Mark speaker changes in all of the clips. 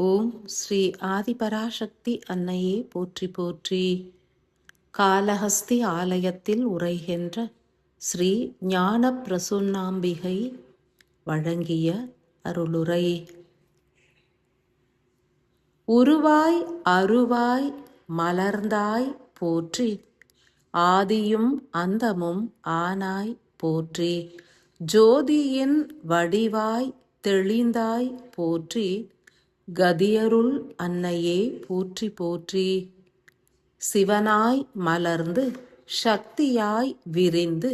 Speaker 1: ஓம் ஸ்ரீ ஆதிபராசக்தி அன்னையே போற்றி போற்றி. காளஹஸ்தி ஆலயத்தில் உரைகின்ற ஸ்ரீ ஞான பிரசுன்னாம்பிகை வழங்கிய அருளுரை. உருவாய் அருவாய் மலர்ந்தாய் போற்றி, ஆதியும் அந்தமும் ஆனாய் போற்றி, ஜோதியின் வடிவாய் தெளிந்தாய் போற்றி, கதியருள் அன்னையே போற்றி போற்றி. சிவனாய் மலர்ந்து சக்தியாய் விரிந்து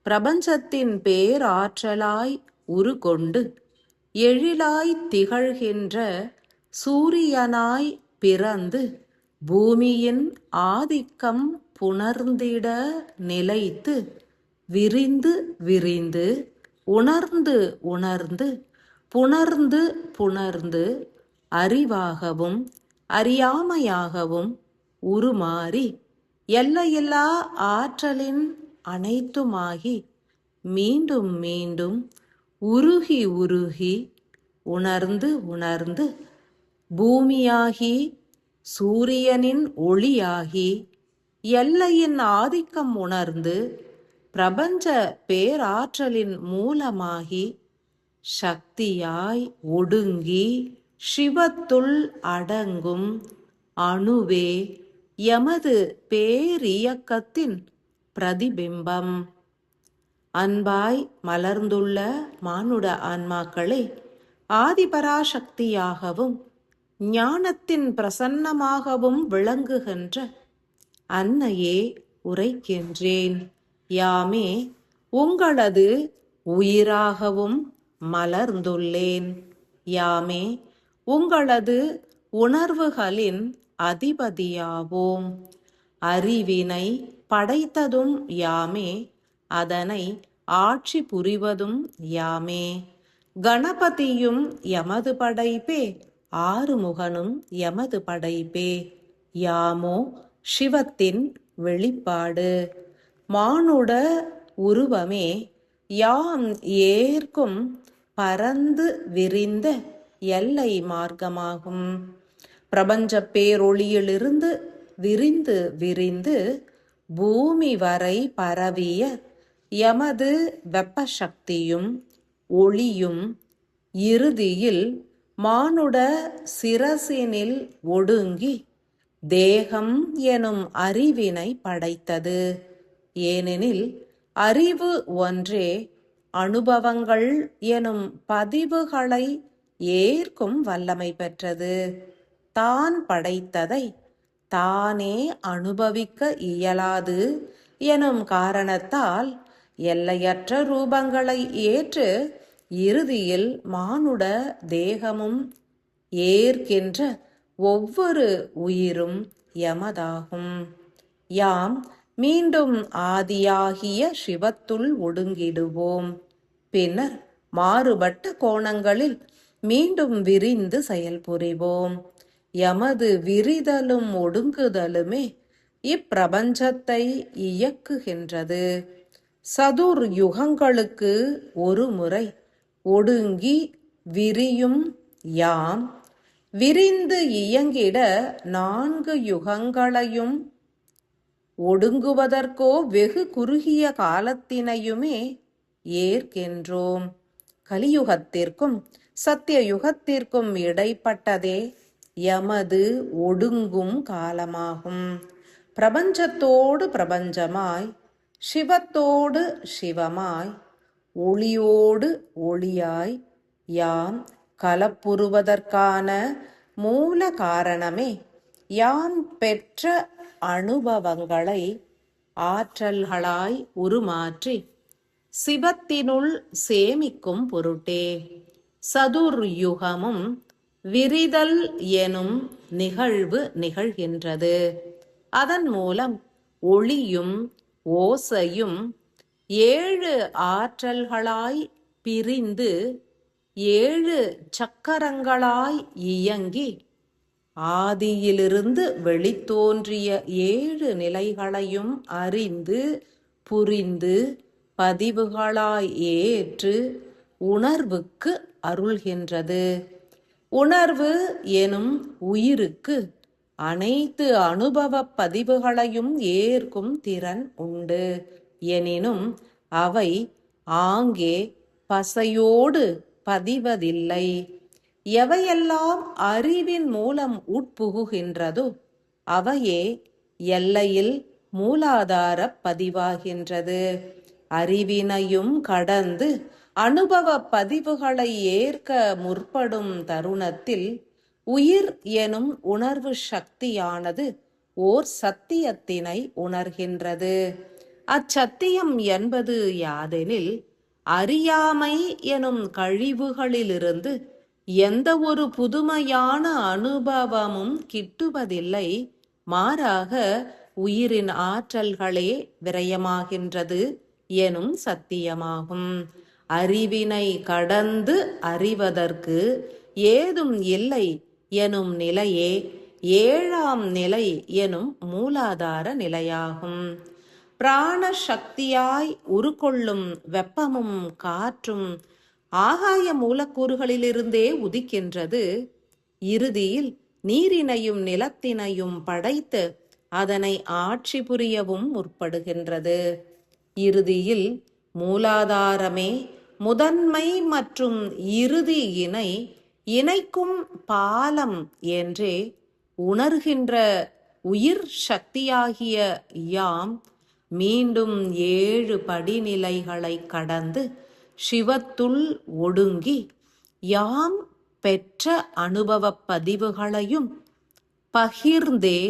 Speaker 1: பிரபஞ்சத்தின் பேராற்றலாய் உருகொண்டு எழிலாய் திகழ்கின்ற சூரியனாய் பிறந்து பூமியின் ஆதிக்கம் புணர்ந்திட நிலைத்து விரிந்து விரிந்து உணர்ந்து உணர்ந்து புணர்ந்து புணர்ந்து அறிவாகவும் அறியாமையாகவும் உருமாறி எல்லையில்லா ஆற்றலின் அனைத்துமாகி மீண்டும் மீண்டும் உருகி உருகி உணர்ந்து உணர்ந்து பூமியாகி சூரியனின் ஒளியாகி எல்லையின் ஆதிக்கம் உணர்ந்து பிரபஞ்ச பேராற்றலின் மூலமாகி சக்தியாய் ஒடுங்கி சிவத்துள் அடங்கும் அணுவே எமது பேரியக்கத்தின் பிரதிபிம்பம். அன்பாய் மலர்ந்துள்ள மானுட ஆன்மாக்களை ஆதிபராசக்தியாகவும் ஞானத்தின் பிரசன்னமாகவும் விளங்குகின்ற அன்னையே உரைக்கின்றேன். யாமே உங்களது உயிராகவும் மலர்ந்துள்ளேன். யாமே உங்களது உணர்வுகளின் அதிபதியாவோம். அறிவினை படைத்ததும் யாமே, அதனை ஆட்சி புரிவதும் யாமே. கணபதியும் எமது படைப்பே, ஆறுமுகனும் எமது படைப்பே. யாமோ சிவத்தின் வெளிப்பாடு. மானுட உருவமே யாம் ஏற்கும் பரந்து விரிந்த எல்லை மார்க்கமாகும். பிரபஞ்ச பேரொளியிலிருந்து விரிந்து விரிந்து பூமி வரை பரவிய எமது வெப்ப சக்தியும் ஒளியும் இறுதியில் மானுட சிரசினில் ஒடுங்கி தேகம் எனும் அறிவினை படைத்தது. ஏனெனில் அறிவு ஒன்றே அனுபவங்கள் எனும் பதிவுகளை ஏற்கும் வல்லமை பெற்றது. தான் படைத்ததை தானே அனுபவிக்க இயலாது எனும் காரணத்தால் எல்லையற்ற ரூபங்களை ஏற்று இறுதியில் மானுட தேகமும் ஏற்கின்ற ஒவ்வொரு உயிரும் எமதாகும். யாம் மீண்டும் ஆதியாகிய சிவத்துள் ஒடுங்கிடுவோம். பின்னர் மாறுபட்ட கோணங்களில் மீண்டும் விரிந்து செயல்புரிவோம். எமது விரிதலும் ஒடுங்குதலுமே இப்பிரபஞ்சத்தை இயக்குகின்றது. சதுர் யுகங்களுக்கு ஒரு முறை ஒடுங்கி விரியும் யாம் விரிந்து இயங்கிட 4 யுகங்களையும் ஒடுங்குவதற்கோ வெகு குறுகிய காலத்தினையுமே ஏற்கின்றோம். கலியுகத்திற்கும் சத்திய யுகத்திற்கும் இடைப்பட்டதே எமது ஒடுங்கும் காலமாகும். பிரபஞ்சத்தோடு பிரபஞ்சமாய், சிவத்தோடு சிவமாய், ஒளியோடு ஒளியாய் யாம் கலப்புறுவதற்கான மூல காரணமே யாம் பெற்ற அனுபவங்களை ஆற்றல்களாய் உருமாற்றி சிவத்தினுள் சேமிக்கும் பொருட்டே. சதுர் யுகமும் விரிதல் எனும் நிகழ்வு நிகழ்கின்றது. அதன் மூலம் ஒளியும் ஓசையும் 7 ஆற்றல்களாய் பிரிந்து 7 சக்கரங்களாய் இயங்கி ஆதியிலிருந்து வெளித்தோன்றிய 7 நிலைகளையும் அறிந்து புரிந்து பதிவுகளாய் ஏற்று உணர்வுக்கு அருள்கின்றது. உணர்வு எனும் உயிருக்கு அனைத்து அனுபவப் பதிவுகளையும் ஏற்கும் திறன் உண்டு. எனினும் அவை ஆங்கே பசையோடு பதிவதில்லை. எவையெல்லாம் அறிவின் மூலம் உட்புகுகின்றதோ அவையே எல்லையில் மூலாதார பதிவாகின்றது. அறிவினையும் கடந்து அனுபவ பதிவுகளை ஏற்க முற்படும் தருணத்தில் உயிர் எனும் உணர்வு சக்தியானது ஓர் சத்தியத்தினை உணர்கின்றது. அச்சத்தியம் என்பது யாதெனில், அறியாமை எனும் கழிவுகளிலிருந்து எந்த ஒரு புதுமையான அனுபவமும் கிட்டுவதில்லை. மாறாக உயிரின் ஆற்றல்களே விரயமாகின்றது எனும் சத்தியமாகும். அறிவினை கடந்து அறிவதற்கு ஏதும் இல்லை எனும் நிலையே ஏழாம் நிலை எனும் மூலாதார நிலையாகும். பிராண சக்தியாய் உருக்கொள்ளும் வெப்பமும் காற்றும் ஆகாய மூலக்கூறுகளிலிருந்தே உதிக்கின்றது. இறுதியில் நீரினையும் நிலத்தினையும் படைத்து அதனை ஆட்சி புரியவும் முற்படுகின்றது. இறுதியில் மூலாதாரமே முதன்மை மற்றும் இறுதியினை இணைக்கும் பாலம் என்றே உணர்கின்ற உயிர் சக்தியாகிய யாம் மீண்டும் 7 படிநிலைகளை கடந்து சிவத்துள் ஒடுங்கி யாம் பெற்ற அனுபவப் பதிவுகளையும் பகிர்ந்தே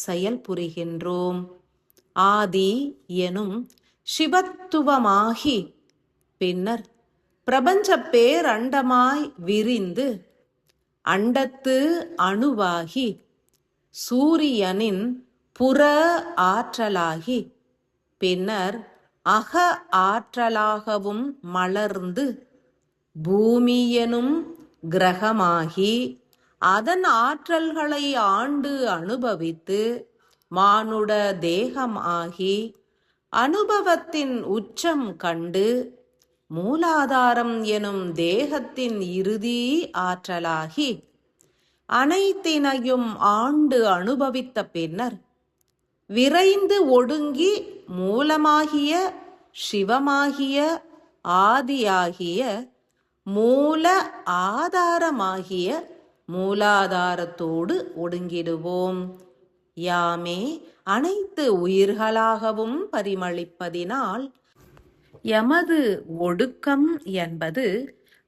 Speaker 1: செயல்புரிகின்றோம். ஆதி எனும் சிவத்துவமாகி பின்னர் பிரபஞ்ச பேரண்டமாய் விரிந்து அண்டத்து அணுவாகி சூரியனின் புற ஆற்றலாகி பின்னர் அக ஆற்றலாகவும் மலர்ந்து பூமி எனும் கிரகமாகி அதன் ஆற்றல்களை ஆண்டு அனுபவித்து மானுட தேகம் ஆகி அனுபவத்தின் உச்சம் கண்டு மூலாதாரம் எனும் தேகத்தின் இறுதி ஆற்றலாகி அனைத்தினையும் ஆண்டு அனுபவித்த பின்னர் விரைந்து ஒடுங்கி மூலமாகிய சிவமாகிய ஆதியாகிய மூல ஆதாரமாகிய மூலாதாரத்தோடு ஒடுங்கிடுவோம். யாமே அனைத்து உயிர்களாகவும் பரிமளிப்பதினால் எமது ஒடுக்கம் என்பது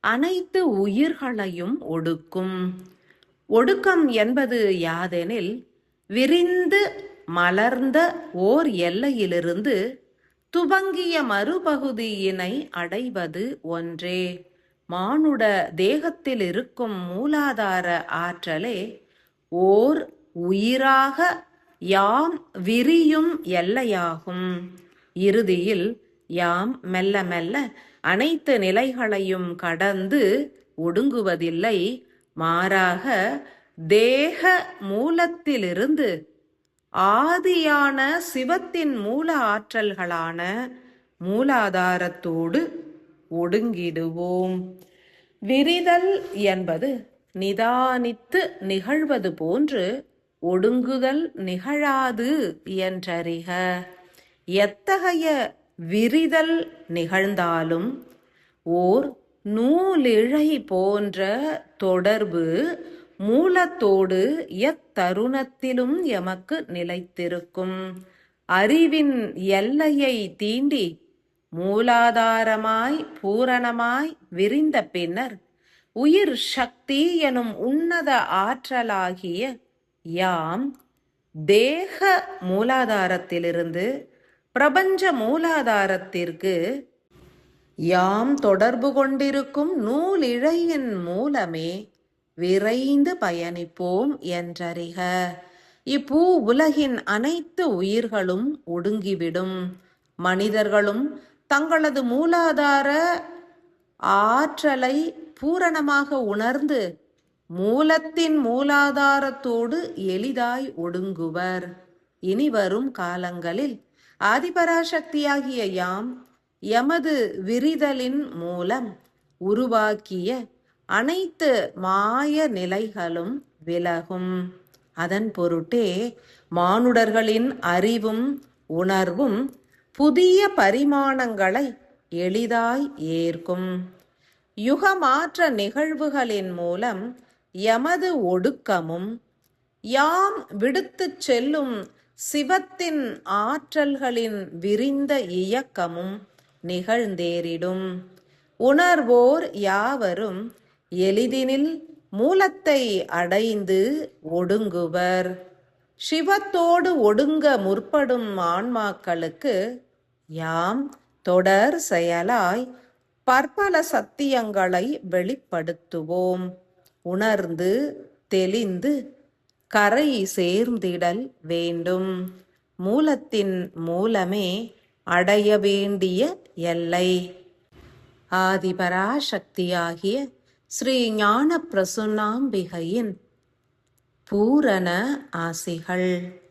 Speaker 1: அனைத்து உயிர்களையும் ஒடுக்கும். ஒடுக்கம் என்பது யாதெனில், விரிந்து மலர்ந்த ஓர் எல்லையிலிருந்து துவங்கிய மறுபகுதியினை அடைவது ஒன்றே. மானுட தேகத்தில் இருக்கும் மூலாதார ஆற்றலே ஓர் உயிராக யாம் விரியும் எல்லையாகும். இறுதியில் யாம் மெல்ல மெல்ல அனைத்து நிலைகளையும் கடந்து ஒடுங்குவதில்லை. மாறாக தேக மூலத்திலிருந்து ஆதியான சிவத்தின் மூல ஆற்றல்களான மூலாதாரத்தோடு ஒடுங்கிடுவோம். விரிதல் என்பது நிதானித்து நிகழ்வது போன்று ஒடுங்குதல் நிகழாது என்றறிக. எத்தகைய விரிதல் நிகழ்ந்தாலும் ஓர் நூலிழை போன்ற தொடர்பு மூலத்தோடு எத்தருணத்திலும் எமக்கு நிலைத்திருக்கும். அறிவின் எல்லையை தீண்டி மூலாதாரமாய் பூரணமாய் விரிந்த பின்னர் உயிர் சக்தி எனும் உன்னத ஆற்றலாகிய யாம் தேக மூலாதாரத்திலிருந்து பிரபஞ்ச மூலாதாரத்திற்கு யாம் தொடர்பு கொண்டிருக்கும் நூலிழையின் மூலமே விரைந்து பயணிப்போம் என்றறிக. இப்பூ உலகின் அனைத்து உயிர்களும் ஒடுங்கிவிடும். மனிதர்களும் தங்களது மூலாதார ஆற்றலை பூரணமாக உணர்ந்து மூலத்தின் மூலாதாரத்தோடு எளிதாய் ஒடுங்குவர். இனி வரும் காலங்களில் ஆதிபராசக்தியாகிய யாம் எமது விரிதலின் மூலம் உருவாக்கிய அனைத்து மாய நிலைகளும் விலகும். அதன் பொருட்டே மானுடர்களின் அறிவும் உணர்வும் புதிய பரிமாணங்களை எளிதாய் ஏற்கும். யுகமாற்ற நிகழ்வுகளின் மூலம் எமது ஒடுக்கமும் யாம் விடுத்துச் செல்லும் சிவத்தின் ஆற்றல்களின் விரிந்த இயக்கமும் நிகழ்ந்தேறிடும். உணர்வோர் யாவரும் எளிதினில் மூலத்தை அடைந்து ஒடுங்குவர். சிவத்தோடு ஒடுங்க முற்படும் ஆன்மாக்களுக்கு யாம் தொடர் செயலாய் பற்பல சத்தியங்களை வெளிப்படுத்துவோம். உணர்ந்து தெளிந்து கரை சேர்ந்திடல் வேண்டும். மூலத்தின் மூலமே அடைய வேண்டிய எல்லை. ஆதிபராசக்தியாகிய ஸ்ரீ ஞான பிரசுன்னாம்பிகையின் பூரண ஆசிகள்.